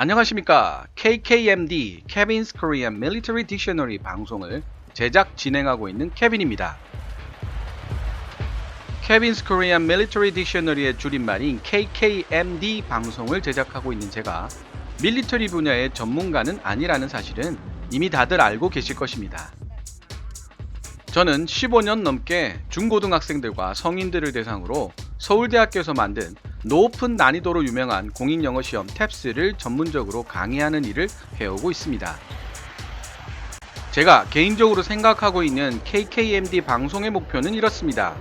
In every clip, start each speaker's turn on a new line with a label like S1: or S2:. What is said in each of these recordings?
S1: 안녕하십니까. KKMD Kevin's Korean Military Dictionary 방송을 제작 진행하고 있는 케빈입니다. Kevin's Korean Military Dictionary의 줄임말인 KKMD 방송을 제작하고 있는 제가 밀리터리 분야의 전문가는 아니라는 사실은 이미 다들 알고 계실 것입니다. 저는 15년 넘게 중고등학생들과 성인들을 대상으로 서울대학교에서 만든 높은 난이도로 유명한 공익영어시험 탭스를 전문적으로 강의하는 일을 해오고 있습니다. 제가 개인적으로 생각하고 있는 KKMD 방송의 목표는 이렇습니다.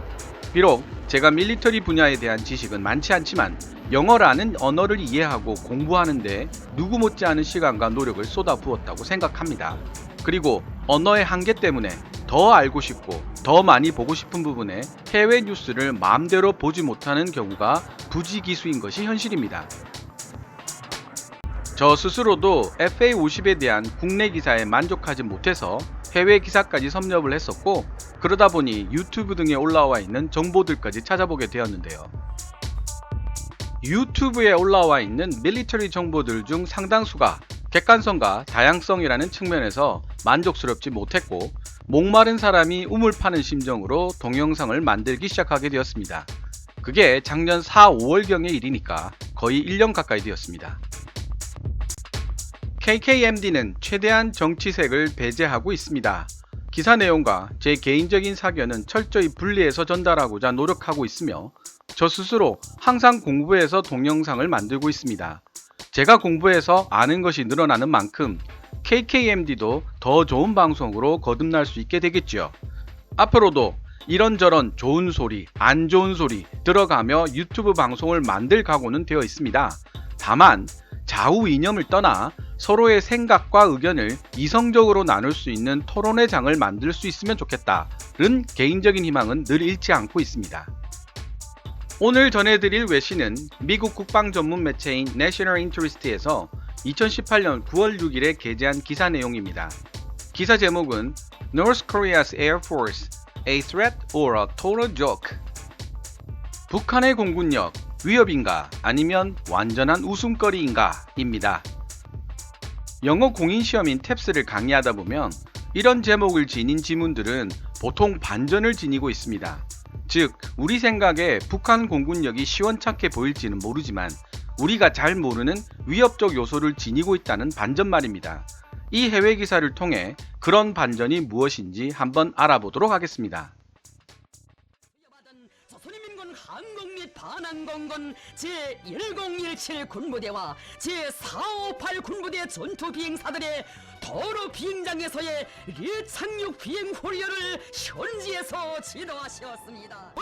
S1: 비록 제가 밀리터리 분야에 대한 지식은 많지 않지만 영어라는 언어를 이해하고 공부하는데 누구 못지않은 시간과 노력을 쏟아부었다고 생각합니다. 그리고 언어의 한계 때문에 더 알고 싶고 더 많이 보고 싶은 부분에 해외 뉴스를 마음대로 보지 못하는 경우가 부지기수인 것이 현실입니다. 저 스스로도 FA50에 대한 국내 기사에 만족하지 못해서 해외 기사까지 섭렵을 했었고, 그러다 보니 유튜브 등에 올라와 있는 정보들까지 찾아보게 되었는데요. 유튜브에 올라와 있는 밀리터리 정보들 중 상당수가 객관성과 다양성이라는 측면에서 만족스럽지 못했고, 목마른 사람이 우물 파는 심정으로 동영상을 만들기 시작하게 되었습니다. 그게 작년 4, 5월경의 일이니까 거의 1년 가까이 되었습니다. KKMD는 최대한 정치색을 배제하고 있습니다. 기사 내용과 제 개인적인 사견은 철저히 분리해서 전달하고자 노력하고 있으며, 저 스스로 항상 공부해서 동영상을 만들고 있습니다. 제가 공부해서 아는 것이 늘어나는 만큼 KKMD도 더 좋은 방송으로 거듭날 수 있게 되겠지요. 앞으로도 이런저런 좋은 소리, 안 좋은 소리 들어가며 유튜브 방송을 만들 각오는 되어 있습니다. 다만 좌우 이념을 떠나 서로의 생각과 의견을 이성적으로 나눌 수 있는 토론의 장을 만들 수 있으면 좋겠다는 개인적인 희망은 늘 잃지 않고 있습니다. 오늘 전해드릴 외신은 미국 국방 전문 매체인 National Interest에서 2018년 9월 6일에 게재한 기사 내용입니다. 기사 제목은 North Korea's Air Force, a threat or a total joke? 북한의 공군력, 위협인가 아니면 완전한 웃음거리인가 입니다. 영어 공인시험인 탭스를 강의하다 보면 이런 제목을 지닌 지문들은 보통 반전을 지니고 있습니다. 즉, 우리 생각에 북한 공군력이 시원찮게 보일지는 모르지만 우리가 잘 모르는 위협적 요소를 지니고 있다는 반전 말입니다. 이 해외 기사를 통해 그런 반전이 무엇인지 한번 알아보도록 하겠습니다.
S2: 조선인민군 항공 및 반항공군 제1017 군부대와 제458 군부대 전투 비행사들의 도로 비행장에서의 리착륙 비행 훈련을 현지에서 지도하셨습니다.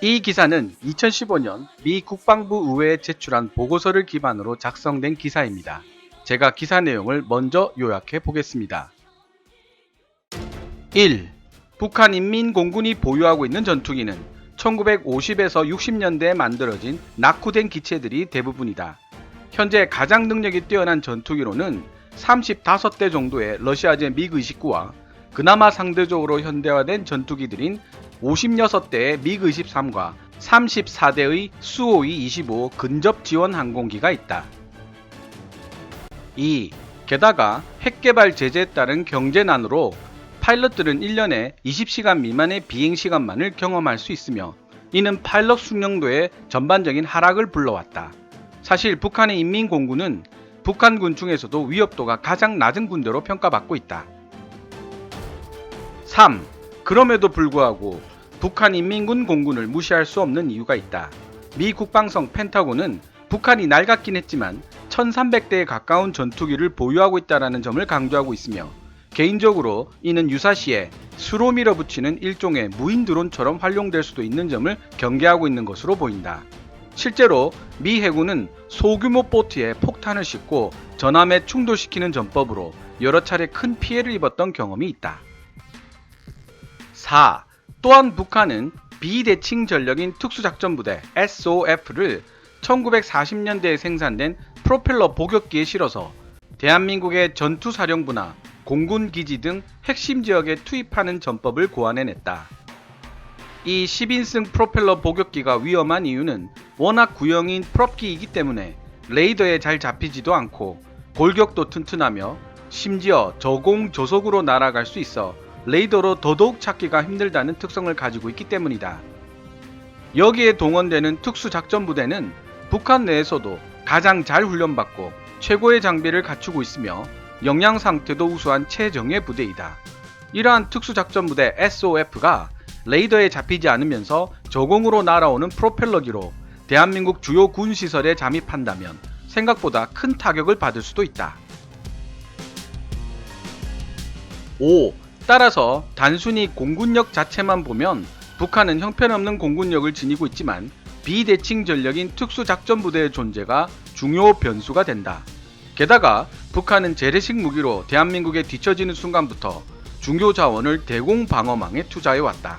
S1: 이 기사는 2015년 미 국방부 의회에 제출한 보고서를 기반으로 작성된 기사입니다. 제가 기사 내용을 먼저 요약해 보겠습니다. 1. 북한 인민공군이 보유하고 있는 전투기는 1950에서 60년대에 만들어진 낙후된 기체들이 대부분이다. 현재 가장 능력이 뛰어난 전투기로는 35대 정도의 러시아제 미그-29와 그나마 상대적으로 현대화된 전투기들인 56대의 미그-23과 34대의 수호이-25 근접 지원 항공기가 있다. 2. 게다가 핵개발 제재에 따른 경제난으로 파일럿들은 1년에 20시간 미만의 비행시간만을 경험할 수 있으며, 이는 파일럿 숙련도의 전반적인 하락을 불러왔다. 사실 북한의 인민공군은 북한군 중에서도 위협도가 가장 낮은 군대로 평가받고 있다. 3. 그럼에도 불구하고 북한 인민군 공군을 무시할 수 없는 이유가 있다. 미 국방성 펜타곤은 북한이 낡았긴 했지만 1300대에 가까운 전투기를 보유하고 있다는 점을 강조하고 있으며, 개인적으로 이는 유사시에 수로 밀어붙이는 일종의 무인 드론처럼 활용될 수도 있는 점을 경계하고 있는 것으로 보인다. 실제로 미 해군은 소규모 보트에 폭탄을 싣고 전함에 충돌시키는 전법으로 여러 차례 큰 피해를 입었던 경험이 있다. 4. 또한 북한은 비대칭 전력인 특수작전부대 SOF를 1940년대에 생산된 프로펠러 복역기에 실어서 대한민국의 전투사령부나 공군기지 등 핵심 지역에 투입하는 전법을 고안해냈다. 이 10인승 프로펠러 복역기가 위험한 이유는 워낙 구형인 프롭기이기 때문에 레이더에 잘 잡히지도 않고 골격도 튼튼하며 심지어 저공 저속으로 날아갈 수 있어 레이더로 더더욱 찾기가 힘들다는 특성을 가지고 있기 때문이다. 여기에 동원되는 특수작전부대는 북한 내에서도 가장 잘 훈련받고 최고의 장비를 갖추고 있으며 역량 상태도 우수한 최정예 부대이다. 이러한 특수작전부대 SOF가 레이더에 잡히지 않으면서 저공으로 날아오는 프로펠러기로 대한민국 주요 군시설에 잠입한다면 생각보다 큰 타격을 받을 수도 있다. 5. 따라서 단순히 공군력 자체만 보면 북한은 형편없는 공군력을 지니고 있지만 비대칭 전력인 특수작전부대의 존재가 중요 변수가 된다. 게다가 북한은 재래식 무기로 대한민국에 뒤처지는 순간부터 중요 자원을 대공방어망에 투자해왔다.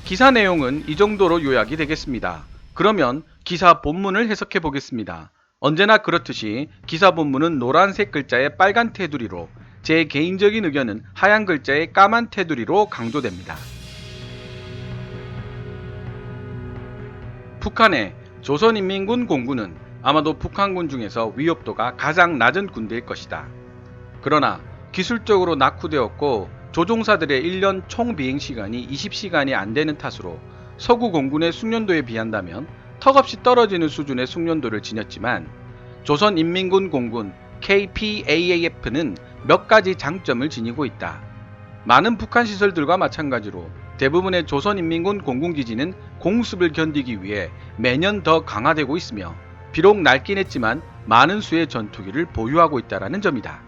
S1: 기사 내용은 이 정도로 요약이 되겠습니다. 그러면 기사 본문을 해석해 보겠습니다. 언제나 그렇듯이 기사 본문은 노란색 글자의 빨간 테두리로, 제 개인적인 의견은 하얀 글자의 까만 테두리로 강조됩니다. 북한의 조선인민군 공군은 아마도 북한군 중에서 위협도가 가장 낮은 군대일 것이다. 그러나 기술적으로 낙후되었고 조종사들의 1년 총 비행 시간이 20시간이 안 되는 탓으로 서구 공군의 숙련도에 비한다면 턱없이 떨어지는 수준의 숙련도를 지녔지만 조선인민군 공군 KPAAF는 몇 가지 장점을 지니고 있다. 많은 북한 시설들과 마찬가지로 대부분의 조선인민군 공군기지는 공습을 견디기 위해 매년 더 강화되고 있으며 비록 낡긴 했지만 많은 수의 전투기를 보유하고 있다는 점이다.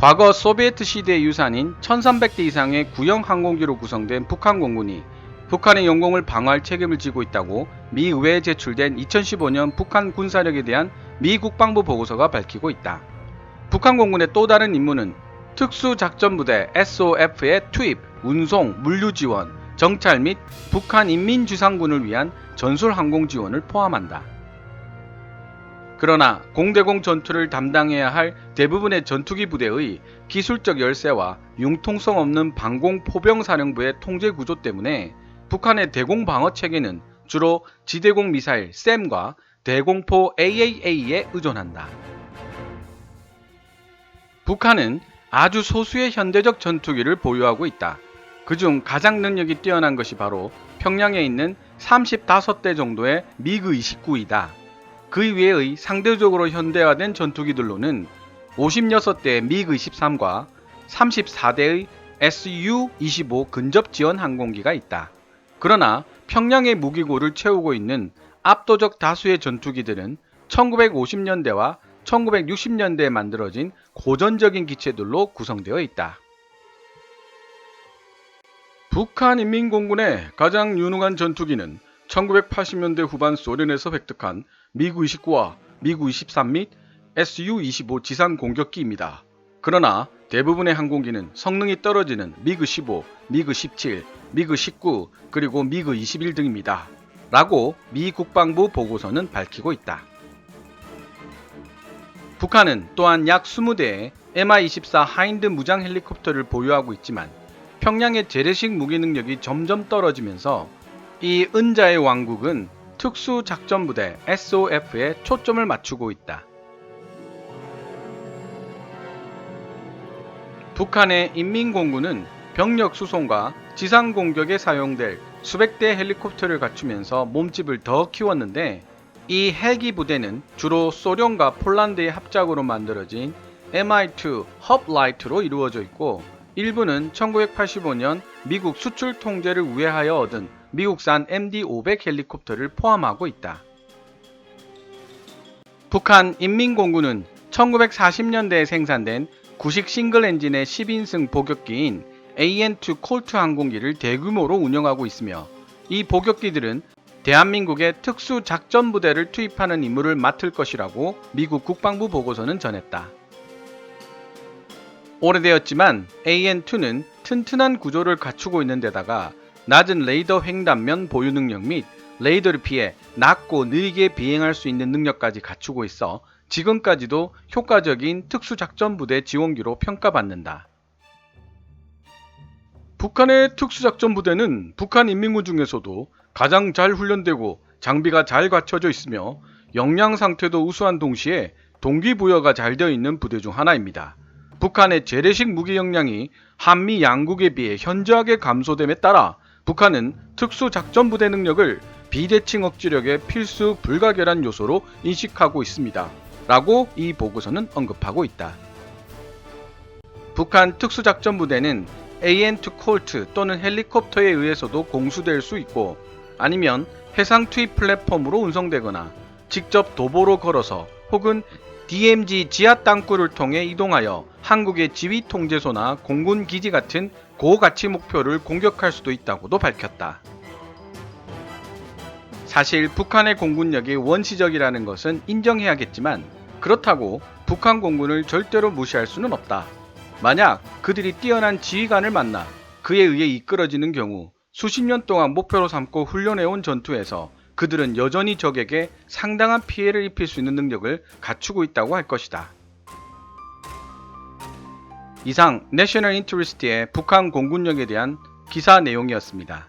S1: 과거 소비에트 시대의 유산인 1300대 이상의 구형 항공기로 구성된 북한 공군이 북한의 영공을 방어할 책임을 지고 있다고 미 의회에 제출된 2015년 북한 군사력에 대한 미 국방부 보고서가 밝히고 있다. 북한 공군의 또 다른 임무는 특수작전부대 SOF의 투입, 운송, 물류 지원, 정찰 및 북한 인민지상군을 위한 전술항공 지원을 포함한다. 그러나 공대공 전투를 담당해야 할 대부분의 전투기 부대의 기술적 열세와 융통성 없는 방공포병사령부의 통제 구조 때문에 북한의 대공 방어 체계는 주로 지대공 미사일 SAM과 대공포 AAA에 의존한다. 북한은 아주 소수의 현대적 전투기를 보유하고 있다. 그중 가장 능력이 뛰어난 것이 바로 평양에 있는 35대 정도의 미그-29이다. 그 이외의 상대적으로 현대화된 전투기들로는 56대의 미그-23과 34대의 SU-25 근접 지원 항공기가 있다. 그러나 평양의 무기고를 채우고 있는 압도적 다수의 전투기들은 1950년대와 1960년대에 만들어진 고전적인 기체들로 구성되어 있다. 북한인민공군의 가장 유능한 전투기는 1980년대 후반 소련에서 획득한 미그-29와 미그-23 및 SU-25 지상 공격기입니다. 그러나 대부분의 항공기는 성능이 떨어지는 미그-15, 미그-17, 미그-19 그리고 미그-21 등입니다. 라고 미 국방부 보고서는 밝히고 있다. 북한은 또한 약 20대의 Mi-24 하인드 무장 헬리콥터를 보유하고 있지만 평양의 재래식 무기 능력이 점점 떨어지면서 이 은자의 왕국은 특수작전부대 SOF에 초점을 맞추고 있다. 북한의 인민공군은 병력 수송과 지상 공격에 사용될 수백 대의 헬리콥터를 갖추면서 몸집을 더 키웠는데 이 헬기 부대는 주로 소련과 폴란드의 합작으로 만들어진 Mi-2 허플라이트로 이루어져 있고 일부는 1985년 미국 수출 통제를 우회하여 얻은 미국산 MD-500 헬리콥터를 포함하고 있다. 북한 인민공군은 1940년대에 생산된 구식 싱글 엔진의 10인승 보격기인 AN-2 콜트 항공기를 대규모로 운영하고 있으며 이 보격기들은 대한민국의 특수작전부대를 투입하는 임무를 맡을 것이라고 미국 국방부 보고서는 전했다. 오래되었지만 AN-2는 튼튼한 구조를 갖추고 있는 데다가 낮은 레이더 횡단면 보유 능력 및 레이더를 피해 낮고 느리게 비행할 수 있는 능력까지 갖추고 있어 지금까지도 효과적인 특수작전부대 지원기로 평가받는다. 북한의 특수작전부대는 북한 인민군 중에서도 가장 잘 훈련되고 장비가 잘 갖춰져 있으며 역량 상태도 우수한 동시에 동기부여가 잘 되어 있는 부대 중 하나입니다. 북한의 재래식 무기 역량이 한미 양국에 비해 현저하게 감소됨에 따라 북한은 특수작전부대 능력을 비대칭 억지력의 필수 불가결한 요소로 인식하고 있습니다. 라고 이 보고서는 언급하고 있다. 북한 특수작전부대는 AN2 콜트 또는 헬리콥터에 의해서도 공수될 수 있고 아니면 해상 투입 플랫폼으로 운송되거나 직접 도보로 걸어서 혹은 DMZ 지하 땅굴을 통해 이동하여 한국의 지휘 통제소나 공군 기지 같은 고가치 목표를 공격할 수도 있다고도 밝혔다. 사실 북한의 공군력이 원시적이라는 것은 인정해야겠지만 그렇다고 북한 공군을 절대로 무시할 수는 없다. 만약 그들이 뛰어난 지휘관을 만나 그에 의해 이끌어지는 경우 수십 년 동안 목표로 삼고 훈련해온 전투에서 그들은 여전히 적에게 상당한 피해를 입힐 수 있는 능력을 갖추고 있다고 할 것이다. 이상 내셔널 인터리스트의 북한 공군력에 대한 기사 내용이었습니다.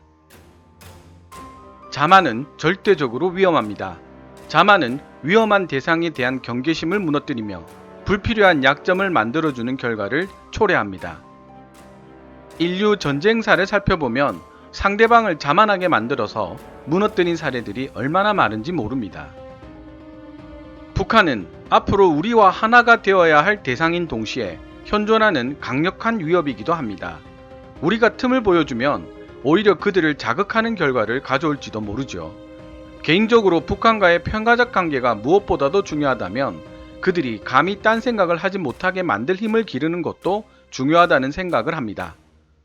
S1: 자만은 절대적으로 위험합니다. 자만은 위험한 대상에 대한 경계심을 무너뜨리며 불필요한 약점을 만들어주는 결과를 초래합니다. 인류 전쟁사를 살펴보면 상대방을 자만하게 만들어서 무너뜨린 사례들이 얼마나 많은지 모릅니다. 북한은 앞으로 우리와 하나가 되어야 할 대상인 동시에 현존하는 강력한 위협이기도 합니다. 우리가 틈을 보여주면 오히려 그들을 자극하는 결과를 가져올지도 모르죠. 개인적으로 북한과의 평가적 관계가 무엇보다도 중요하다면 그들이 감히 딴 생각을 하지 못하게 만들 힘을 기르는 것도 중요하다는 생각을 합니다.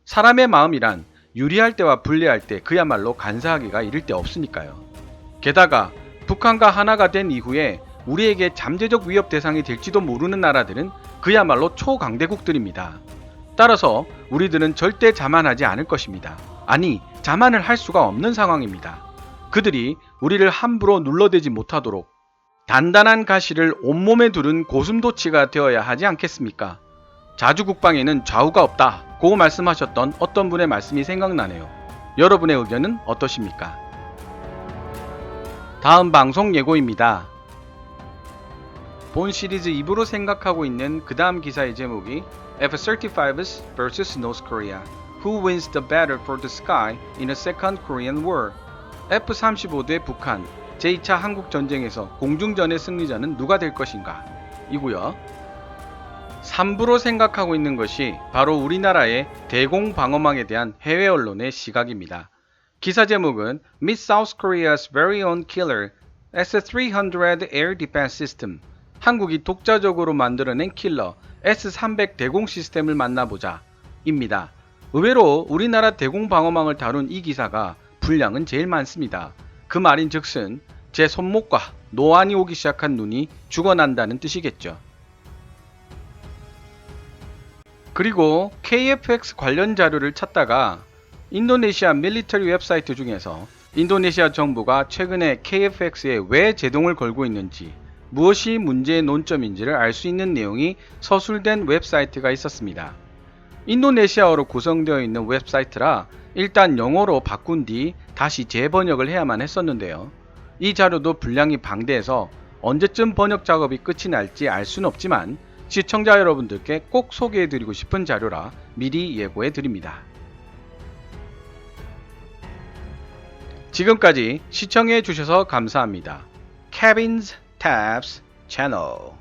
S1: 사람의 마음이란 유리할 때와 불리할 때 그야말로 간사하기가 이를 데 없으니까요. 게다가 북한과 하나가 된 이후에 우리에게 잠재적 위협 대상이 될지도 모르는 나라들은 그야말로 초강대국들입니다. 따라서 우리들은 절대 자만하지 않을 것입니다. 아니, 자만을 할 수가 없는 상황입니다. 그들이 우리를 함부로 눌러대지 못하도록 단단한 가시를 온몸에 두른 고슴도치가 되어야 하지 않겠습니까? 자주국방에는 좌우가 없다 고 말씀하셨던 어떤 분의 말씀이 생각나네요. 여러분의 의견은 어떠십니까? 다음 방송 예고입니다. 본 시리즈 2부로 생각하고 있는 그 다음 기사의 제목이 F-35s vs North Korea. Who wins the battle for the sky in a second Korean War? F-35 대 북한 제2차 한국전쟁에서 공중전의 승리자는 누가 될 것인가? 이고요. 3부로 생각하고 있는 것이 바로 우리나라의 대공방어망에 대한 해외 언론의 시각입니다. 기사 제목은 Meet South Korea's very own killer S-300 Air Defense System. 한국이 독자적으로 만들어낸 킬러 S-300 대공 시스템을 만나보자 입니다. 의외로 우리나라 대공방어망을 다룬 이 기사가 분량은 제일 많습니다. 그 말인 즉슨 제 손목과 노안이 오기 시작한 눈이 죽어난다는 뜻이겠죠. 그리고 KFX 관련 자료를 찾다가 인도네시아 밀리터리 웹사이트 중에서 인도네시아 정부가 최근에 KFX에 왜 제동을 걸고 있는지 무엇이 문제의 논점인지를 알 수 있는 내용이 서술된 웹사이트가 있었습니다. 인도네시아어로 구성되어 있는 웹사이트라 일단 영어로 바꾼 뒤 다시 재번역을 해야만 했었는데요. 이 자료도 분량이 방대해서 언제쯤 번역 작업이 끝이 날지 알 수는 없지만 시청자 여러분들께 꼭 소개해드리고 싶은 자료라 미리 예고해드립니다. 지금까지 시청해주셔서 감사합니다. Kevin's Tabs Channel